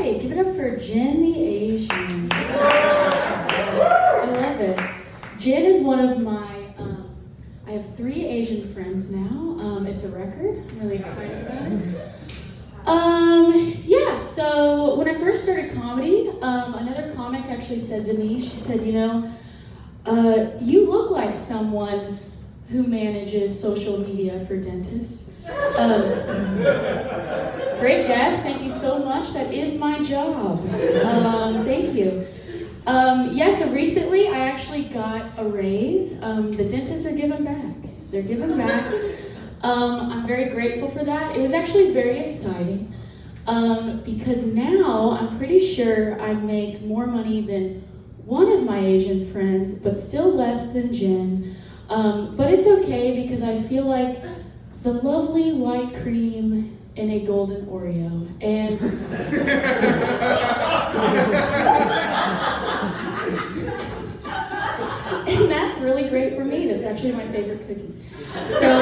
right, give it up for Jen the Asian. I love it. Jen is one of my, I have 3 Asian friends now. It's a record. I'm really excited about it. Yeah, so when I first started comedy, another comic actually said to me, she said, you look like someone who manages social media for dentists. Great guess, thank you so much. That is my job. Thank you. So recently I actually got a raise. The dentists are giving back. They're giving back. I'm very grateful for that. It was actually very exciting because now I'm pretty sure I make more money than one of my Asian friends, but still less than Jen. But it's okay because I feel like the lovely white cream in a golden Oreo. And and that's really great for me. That's actually my favorite cookie. So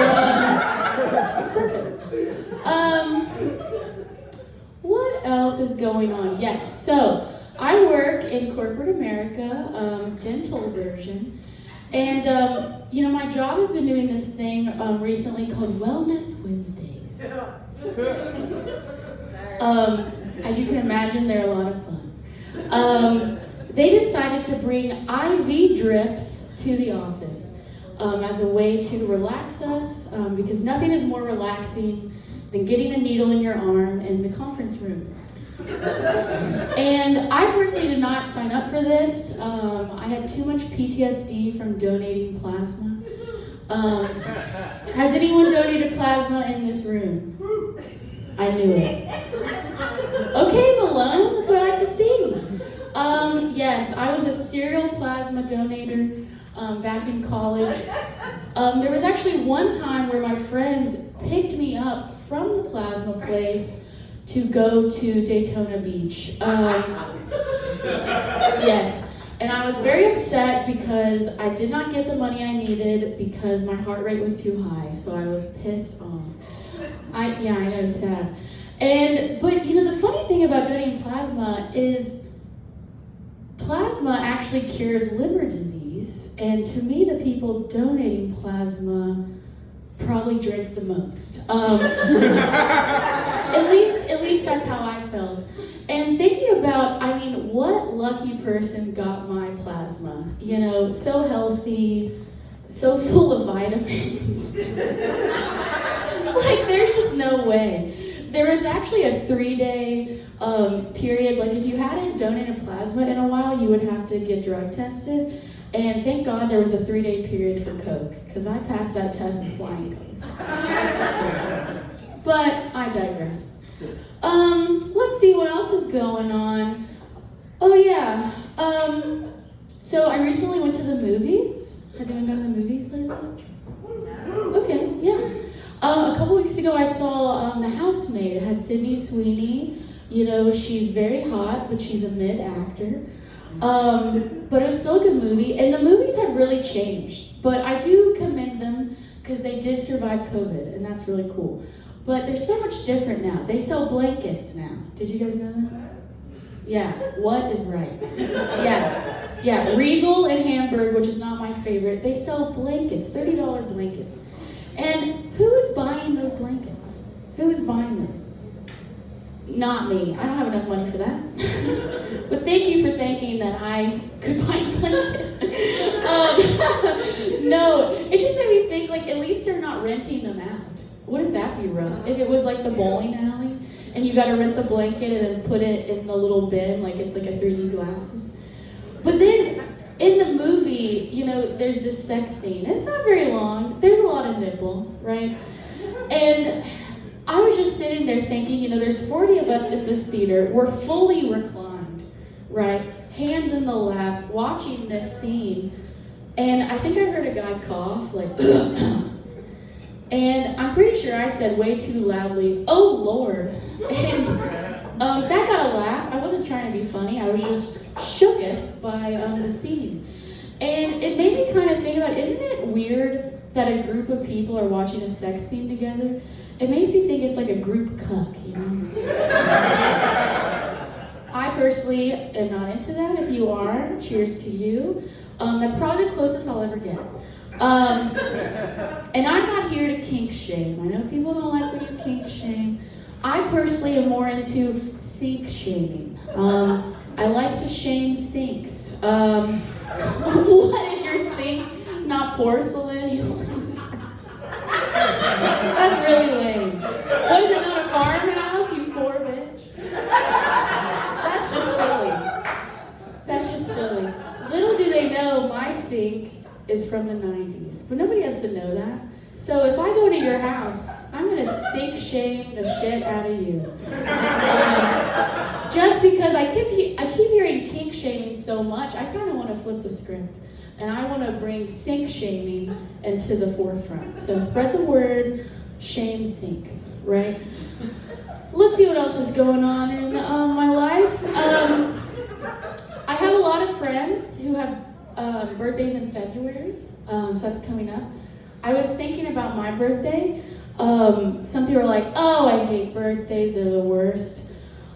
it's perfect. What else is going on? Yes, so I work in corporate America, dental version. And, my job has been doing this thing recently called Wellness Wednesdays. As you can imagine, they're a lot of fun. They decided to bring IV drips to the office as a way to relax us, because nothing is more relaxing than getting a needle in your arm in the conference room. And I personally did not sign up for this. I had too much PTSD from donating plasma. Has anyone donated plasma in this room? I knew it. Okay, Malone, that's what I like to see. Yes, I was a serial plasma donator back in college. There was actually one time where my friends picked me up from the plasma place to go to Daytona Beach. Yes, and I was very upset because I did not get the money I needed because my heart rate was too high, so I was pissed off. I know, it's sad. But the funny thing about donating plasma is plasma actually cures liver disease, and to me, the people donating plasma probably drink the most. At least that's how I felt. And thinking about, what lucky person got my plasma? So healthy, so full of vitamins. There's just no way. There was actually a 3-day period, if you hadn't donated plasma in a while, you would have to get drug tested. And thank God there was a 3-day period for Coke, because I passed that test with flying colors. But I digress. Let's see what else is going on. Oh yeah. So I recently went to the movies. Has anyone gone to the movies lately? Okay, yeah. A couple weeks ago I saw The Housemaid. It has Sydney Sweeney. She's very hot, but she's a mid-actor. But it was still a good movie, and the movies have really changed. But I do commend them because they did survive COVID, and that's really cool. But they're so much different now. They sell blankets now. Did you guys know that? Yeah, what is right? Yeah, Regal in Hamburg, which is not my favorite, they sell blankets, $30 blankets. And who is buying those blankets? Who is buying them? Not me. I don't have enough money for that. But thank you for thinking that I could buy a blanket. No, it just made me think, at least they're not renting them out. Wouldn't that be rough? If it was like the bowling alley, and you gotta rent the blanket and then put it in the little bin, it's like a 3D glasses. But then, in the movie, there's this sex scene. It's not very long. There's a lot of nipple, right? And I was just sitting there thinking, there's 40 of us in this theater. We're fully reclined, right? Hands in the lap, watching this scene. And I think I heard a guy cough, and I'm pretty sure I said way too loudly, "Oh Lord." And that got a laugh. I wasn't trying to be funny. I was just shooketh by the scene. And it made me kind of think about, isn't it weird that a group of people are watching a sex scene together? It makes me think it's like a group cuck, personally am not into that. If you are, cheers to you. That's probably the closest I'll ever get. And I'm not here to kink shame. I know people don't like when you kink shame. I personally am more into sink shaming. I like to shame sinks. What is your sink? Not porcelain? You loser. That's really lame. What is it, not a farmhouse, you poor bitch? That's just silly. That's just silly. Little do they know my sink is from the 90s, but nobody has to know that. So if I go to your house, I'm gonna sink shame the shit out of you. Just because I keep hearing kink shaming so much, I kind of want to flip the script. And I want to bring sink shaming into the forefront. So spread the word, shame sinks, right? Let's see what else is going on in my life. I have a lot of friends who have birthdays in February, so that's coming up. I was thinking about my birthday. Some people are like, oh, I hate birthdays, they're the worst.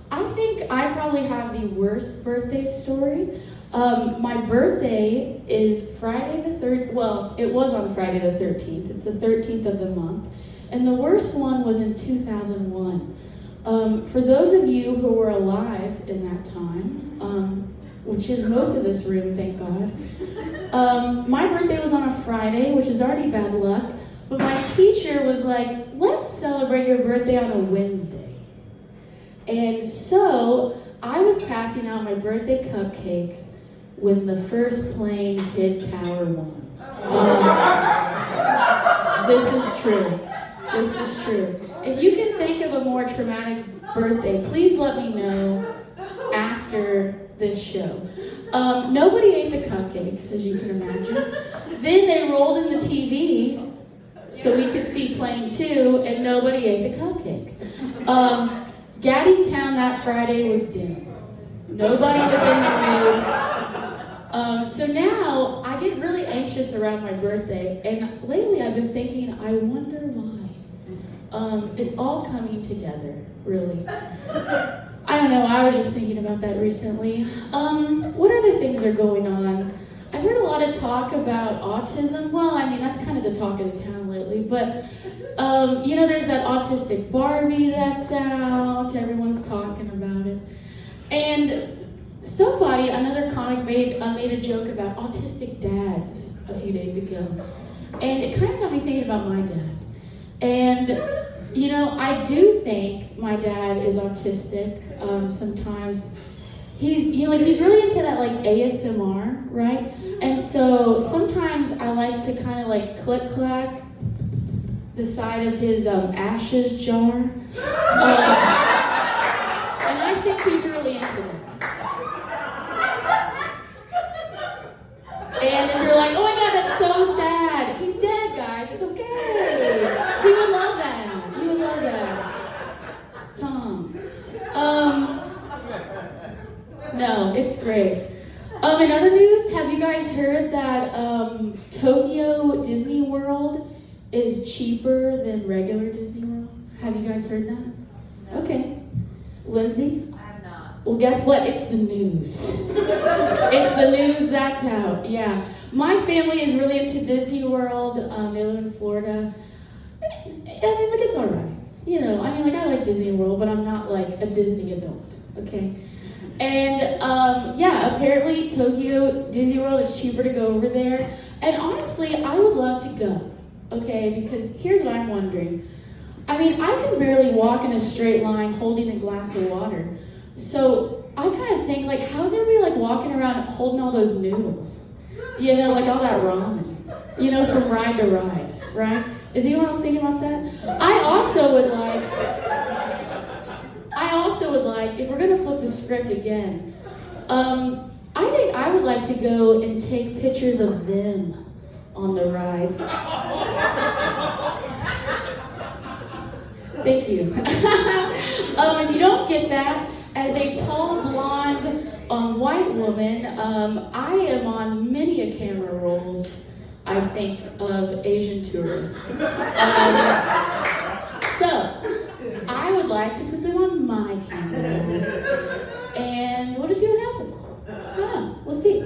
I think I probably have the worst birthday story. My birthday is Friday the 3rd. Well, it was on Friday the 13th. It's the 13th of the month. And the worst one was in 2001. For those of you who were alive in that time, which is most of this room, thank God, my birthday was on a Friday, which is already bad luck. But my teacher was like, let's celebrate your birthday on a Wednesday. And so I was passing out my birthday cupcakes when the first plane hit Tower 1. This is true. This is true. If you can think of a more traumatic birthday, please let me know after this show. Nobody ate the cupcakes, as you can imagine. Then they rolled in the TV so we could see plane 2, and nobody ate the cupcakes. Gaddy Town that Friday was dim. Nobody was in the mood. So now I get really anxious around my birthday, and lately I've been thinking, I wonder why. It's all coming together, really. I don't know, I was just thinking about that recently. What other things are going on? I've heard a lot of talk about autism. Well, I mean, that's kind of the talk of the town lately, but there's that autistic Barbie that's out. Everyone's talking about it. And another comic made a joke about autistic dads a few days ago. And it kind of got me thinking about my dad. And, I do think my dad is autistic. Sometimes he's really into that ASMR, right? And so sometimes I like to kind of click-clack the side of his ashes jar. And I think he's really into that. And if you're like, oh my God, that's so sad. He's dead, guys. It's okay. He would love that. He would love that. Tom. No, it's great. In other news, have you guys heard that Tokyo Disney World is cheaper than regular Disney World? Have you guys heard that? No. Okay. Lindsay? I have not. Well, guess what? It's the news. It's the news that's out. Yeah. My family is really into Disney World. They live in Florida. I mean, it's all right. I like Disney World, but I'm not a Disney adult, okay? And apparently Tokyo Disney World is cheaper to go over there. And honestly, I would love to go, okay? Because here's what I'm wondering. I mean, I can barely walk in a straight line holding a glass of water. So I kind of think, how's everybody walking around holding all those noodles? All that ramen, from ride to ride, right? Is anyone else thinking about that? I also would like, if we're gonna flip the script again, I think I would like to go and take pictures of them on the rides. Thank you. If you don't get that, as a tall, blonde, white woman, I am on many a camera rolls, I think, of Asian tourists. So, I would like to put them on my camera rolls. And we'll just see what happens. I don't know. We'll see.